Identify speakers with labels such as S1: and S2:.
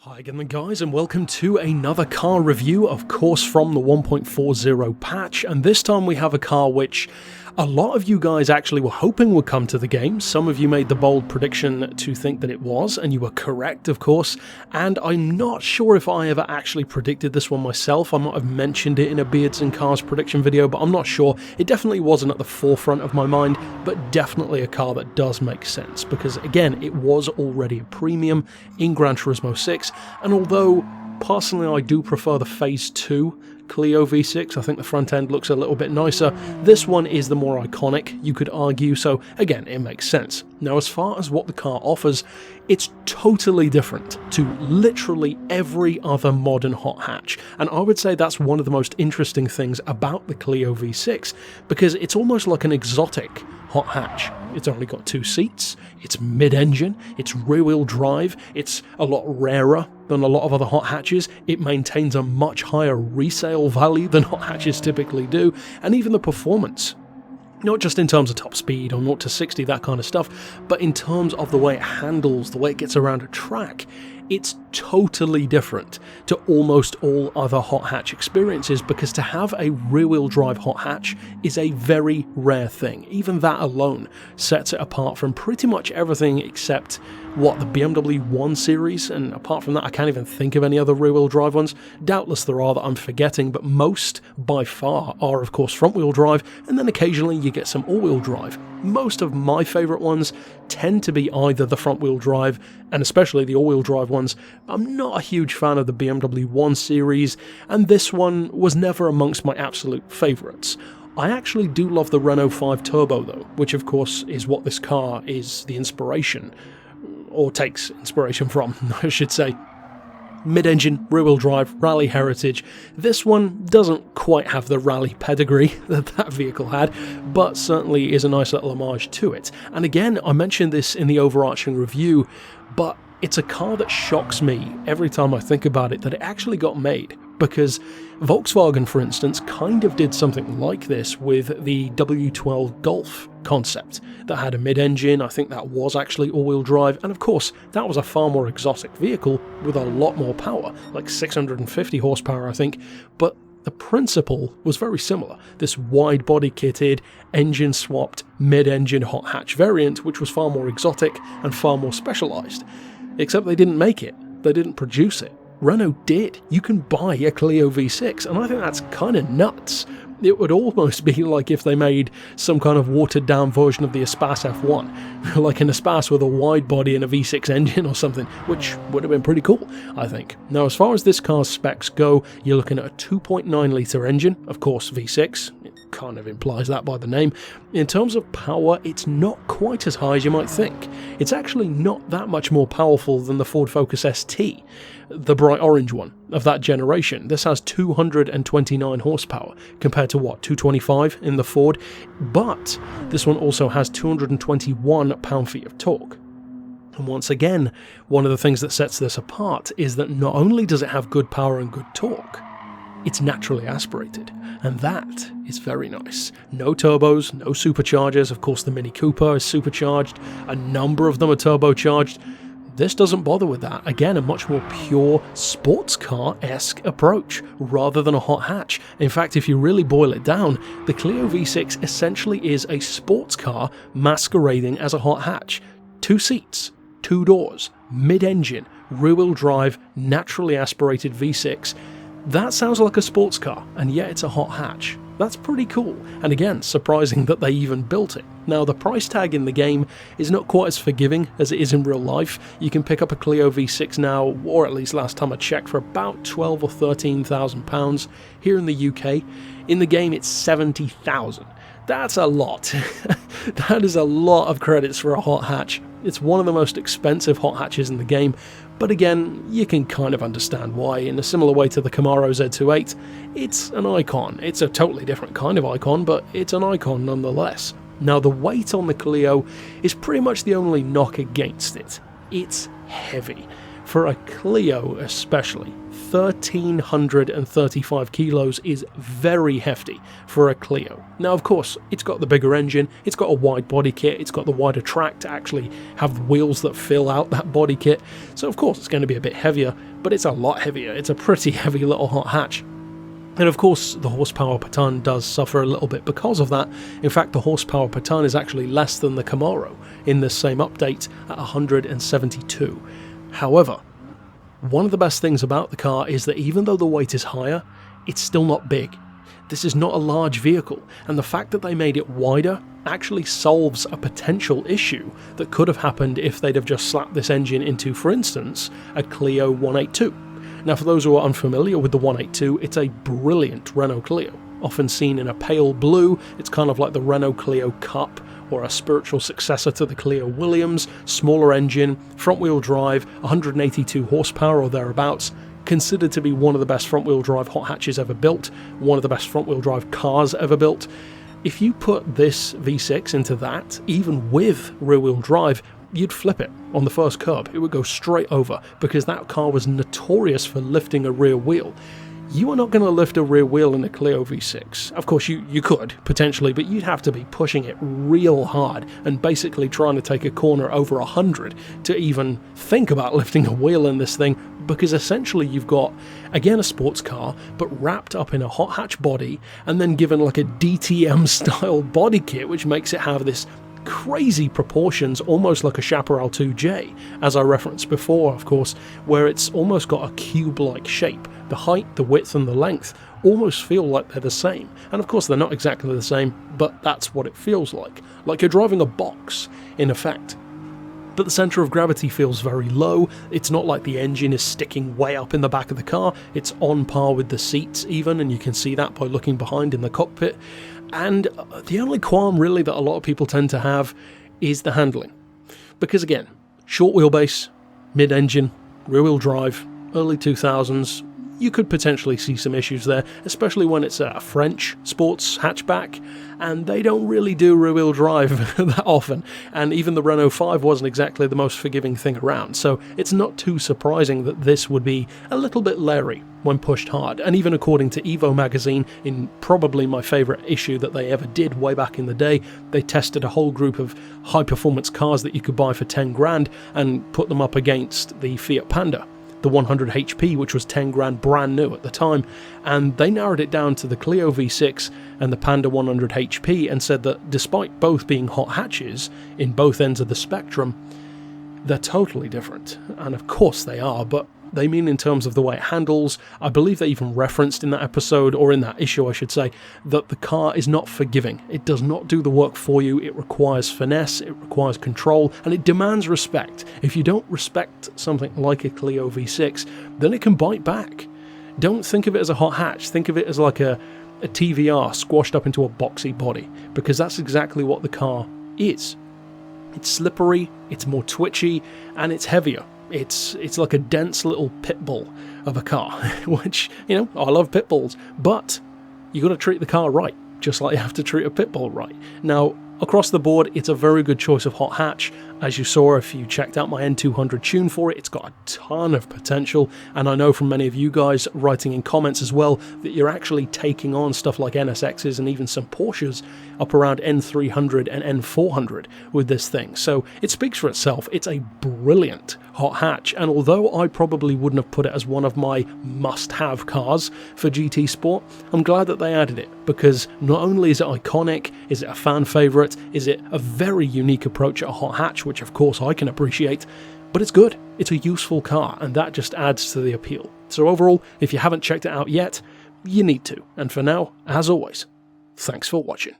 S1: Hi again guys, and welcome to another car review, of course from the 1.40 patch, and this time we have a car which a lot of you guys actually were hoping would come to the game. Some of you made the bold prediction to think that it was, and you were correct of course, and I'm not sure if I ever actually predicted this one myself. I might have mentioned it in a Beards and Cars prediction video, but I'm not sure. It definitely wasn't at the forefront of my mind, but definitely a car that does make sense, because again, it was already a premium in Gran Turismo 6, and although personally I do prefer the Phase 2 Clio V6, I think the front end looks a little bit nicer, this one is the more iconic, you could argue, so again, it makes sense. Now as far as what the car offers, it's totally different to literally every other modern hot hatch, and I would say that's one of the most interesting things about the Clio V6, because it's almost like an exotic hot hatch. It's only got 2 seats, it's mid-engine, it's rear-wheel drive, it's a lot rarer than a lot of other hot hatches, it maintains a much higher resale value than hot hatches typically do, and even the performance. Not just in terms of top speed or 0 to 60, that kind of stuff, but in terms of the way it handles, the way it gets around a track, it's totally different to almost all other hot hatch experiences, because to have a rear-wheel drive hot hatch is a very rare thing. Even that alone sets it apart from pretty much everything except, the BMW 1 Series, and apart from that I can't even think of any other rear-wheel drive ones. Doubtless there are that I'm forgetting, but most, by far, are of course front-wheel drive, and then occasionally you get some all-wheel drive. Most of my favourite ones tend to be either the front-wheel drive, and especially the all-wheel drive ones. I'm not a huge fan of the BMW 1 Series, and this one was never amongst my absolute favourites. I actually do love the Renault 5 Turbo though, which of course is what this car is the inspiration, or takes inspiration from, I should say. Mid-engine, rear-wheel drive, rally heritage. This one doesn't quite have the rally pedigree that that vehicle had, but certainly is a nice little homage to it. And again, I mentioned this in the overarching review, but it's a car that shocks me every time I think about it that it actually got made, because Volkswagen, for instance, kind of did something like this with the W12 Golf concept that had a mid-engine. I think that was actually all-wheel drive, and of course that was a far more exotic vehicle with a lot more power, like 650 horsepower I think, but the principle was very similar. This wide-body kitted, engine-swapped, mid-engine hot hatch variant, which was far more exotic and far more specialised. Except they didn't make it, they didn't produce it. Renault did. You can buy a Clio V6, and I think that's kind of nuts. It would almost be like if they made some kind of watered down version of the Espace F1, like an Espace with a wide body and a V6 engine or something, which would have been pretty cool, I think. Now as far as this car's specs go, you're looking at a 2.9 litre engine, of course V6, it kind of implies that by the name. In terms of power, it's not quite as high as you might think. It's actually not that much more powerful than the Ford Focus ST, the bright orange one of that generation. This has 229 horsepower compared to 225 in the Ford, but this one also has 221 pound-feet of torque. And once again, one of the things that sets this apart is that not only does it have good power and good torque, it's naturally aspirated, and that is very nice. No turbos, no superchargers. Of course the Mini Cooper is supercharged, a number of them are turbocharged. This doesn't bother with that. Again, a much more pure sports car-esque approach rather than a hot hatch. In fact, if you really boil it down, the Clio V6 essentially is a sports car masquerading as a hot hatch. 2 seats, 2 doors, mid-engine, rear-wheel drive, naturally aspirated V6. That sounds like a sports car, and yet it's a hot hatch. That's pretty cool, and again, surprising that they even built it. Now, the price tag in the game is not quite as forgiving as it is in real life. You can pick up a Clio V6 now, or at least last time I checked, for about 12 or 13,000 pounds here in the UK. In the game, it's 70,000. That's a lot. That is a lot of credits for a hot hatch. It's one of the most expensive hot hatches in the game, but again, you can kind of understand why. In a similar way to the Camaro Z28, it's an icon. It's a totally different kind of icon, but it's an icon nonetheless. Now, the weight on the Clio is pretty much the only knock against it. It's heavy. For a Clio especially, 1,335 kilos is very hefty for a Clio. Now of course, it's got the bigger engine, it's got a wide body kit, it's got the wider track to actually have the wheels that fill out that body kit, so of course it's going to be a bit heavier, but it's a lot heavier. It's a pretty heavy little hot hatch. And of course, the horsepower per tonne does suffer a little bit because of that. In fact, the horsepower per tonne is actually less than the Camaro in this same update at 172. However, one of the best things about the car is that even though the weight is higher, it's still not big. This is not a large vehicle, and the fact that they made it wider actually solves a potential issue that could have happened if they'd have just slapped this engine into, for instance, a Clio 182. Now for those who are unfamiliar with the 182, it's a brilliant Renault Clio, often seen in a pale blue. It's kind of like the Renault Clio Cup, or a spiritual successor to the Clio Williams, smaller engine, front-wheel drive, 182 horsepower or thereabouts, considered to be one of the best front-wheel drive hot hatches ever built, one of the best front-wheel drive cars ever built. If you put this V6 into that, even with rear-wheel drive, you'd flip it on the first curb. It would go straight over, because that car was notorious for lifting a rear wheel. You are not going to lift a rear wheel in a Clio V6. Of course you could, potentially, but you'd have to be pushing it real hard and basically trying to take a corner over 100 to even think about lifting a wheel in this thing, because essentially you've got, again, a sports car, but wrapped up in a hot hatch body and then given like a DTM style body kit, which makes it have this crazy proportions, almost like a Chaparral 2J, as I referenced before, of course, where it's almost got a cube-like shape. The height, the width and the length almost feel like they're the same, and of course they're not exactly the same, but that's what it feels like you're driving a box in effect. But the centre of gravity feels very low. It's not like the engine is sticking way up in the back of the car. It's on par with the seats even, and you can see that by looking behind in the cockpit. And the only qualm really that a lot of people tend to have is the handling. Because again, short wheelbase, mid-engine, rear-wheel drive, early 2000s, you could potentially see some issues there, especially when it's a French sports hatchback, and they don't really do rear-wheel drive that often, and even the Renault 5 wasn't exactly the most forgiving thing around, so it's not too surprising that this would be a little bit leery when pushed hard. And even according to Evo magazine, in probably my favourite issue that they ever did way back in the day, they tested a whole group of high-performance cars that you could buy for 10 grand and put them up against the Fiat Panda, the 100 HP, which was 10 grand brand new at the time, and they narrowed it down to the Clio V6 and the Panda 100 HP and said that despite both being hot hatches in both ends of the spectrum, they're totally different. And of course they are, but they mean in terms of the way it handles. I believe they even referenced in that episode, or in that issue I should say, that the car is not forgiving. It does not do the work for you. It requires finesse, it requires control, and it demands respect. If you don't respect something like a Clio V6, then it can bite back. Don't think of it as a hot hatch, think of it as like a TVR squashed up into a boxy body, because that's exactly what the car is. It's slippery, it's more twitchy, and it's heavier. It's like a dense little pit bull of a car, which, you know, I love pit bulls, but you got to treat the car right, just like you have to treat a pit bull right. Now, across the board, it's a very good choice of hot hatch. As you saw, if you checked out my N200 tune for it, it's got a ton of potential, and I know from many of you guys writing in comments as well that you're actually taking on stuff like NSXs and even some Porsches up around N300 and N400 with this thing. So it speaks for itself. It's a brilliant hot hatch, and although I probably wouldn't have put it as one of my must-have cars for GT Sport, I'm glad that they added it, because not only is it iconic, is it a fan favourite, is it a very unique approach at a hot hatch, which of course I can appreciate, but it's good. It's a useful car, and that just adds to the appeal. So overall, if you haven't checked it out yet, you need to. And for now, as always, thanks for watching.